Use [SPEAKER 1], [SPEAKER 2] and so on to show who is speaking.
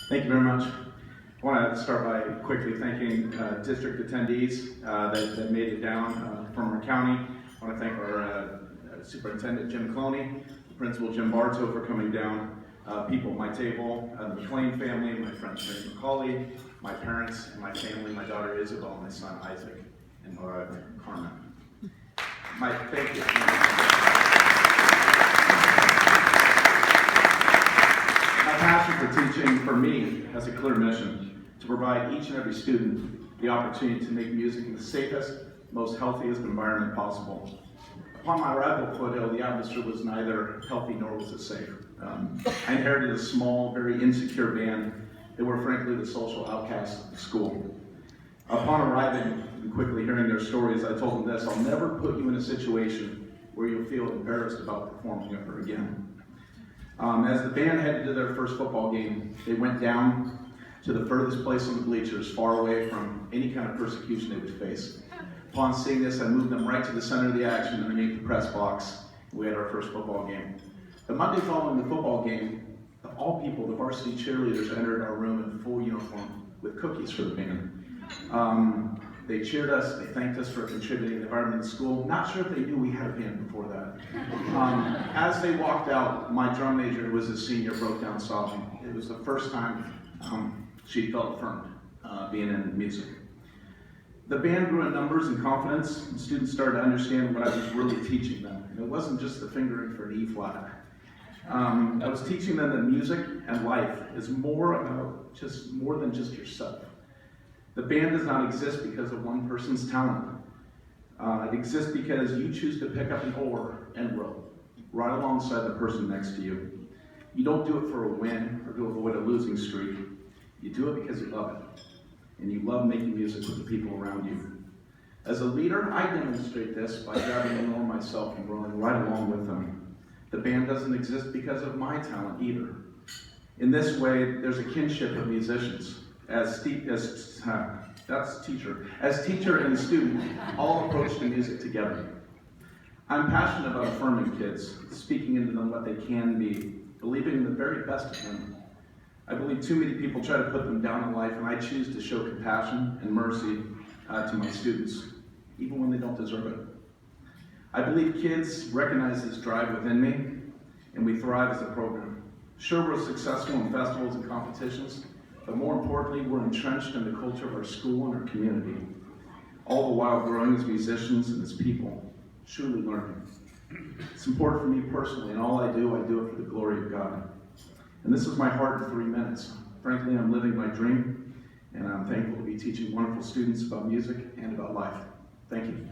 [SPEAKER 1] Thank you very much. I want to start by quickly thanking district attendees that made it down from our county. I want to thank our superintendent, Jim Cloney, principal Jim Bartow for coming down, people at my table, the McLean family, my friend Terry McCauley, my parents, and my family, my daughter Isabel, my son Isaac, and my wife Carmen. Thank you. My passion for teaching, for me, has a clear mission: to provide each and every student the opportunity to make music in the safest, most healthiest environment possible. Upon my arrival at Foothill, the atmosphere was neither healthy nor was it safe. I inherited a small, very insecure band that were frankly the social outcasts of the school. Upon arriving and quickly hearing their stories, I told them this: I'll never put you in a situation where you'll feel embarrassed about performing ever again. As the band headed to their first football game, they went down to the furthest place on the bleachers, far away from any kind of persecution they would face. Upon seeing this, I moved them right to the center of the action underneath the press box. We had our first football game. The Monday following the football game, of all people, the varsity cheerleaders entered our room in full uniform with cookies for the band. They cheered us, they thanked us for contributing to the environment of the school. Not sure if they knew we had a band before that. As they walked out, my drum major, who was a senior, broke down sobbing. It was the first time she felt affirmed being in music. The band grew in numbers and confidence, and students started to understand what I was really teaching them. And it wasn't just the fingering for an E flat. I was teaching them that music and life is more than just yourself. The band does not exist because of one person's talent. It exists because you choose to pick up an oar and row right alongside the person next to you. You don't do it for a win or to avoid a losing streak. You do it because you love it, and you love making music with the people around you. As a leader, I demonstrate this by driving an oar myself and rowing right along with them. The band doesn't exist because of my talent either. In this way, there's a kinship of musicians. As teacher and student, all approach the music together. I'm passionate about affirming kids, speaking into them what they can be, believing in the very best of them. I believe too many people try to put them down in life, and I choose to show compassion and mercy to my students, even when they don't deserve it. I believe kids recognize this drive within me, and we thrive as a program. Sure, we're successful in festivals and competitions, but more importantly, we're entrenched in the culture of our school and our community, all the while growing as musicians and as people, truly learning. It's important for me personally, and all I do it for the glory of God. And this is my heart in 3 minutes. Frankly, I'm living my dream, and I'm thankful to be teaching wonderful students about music and about life. Thank you.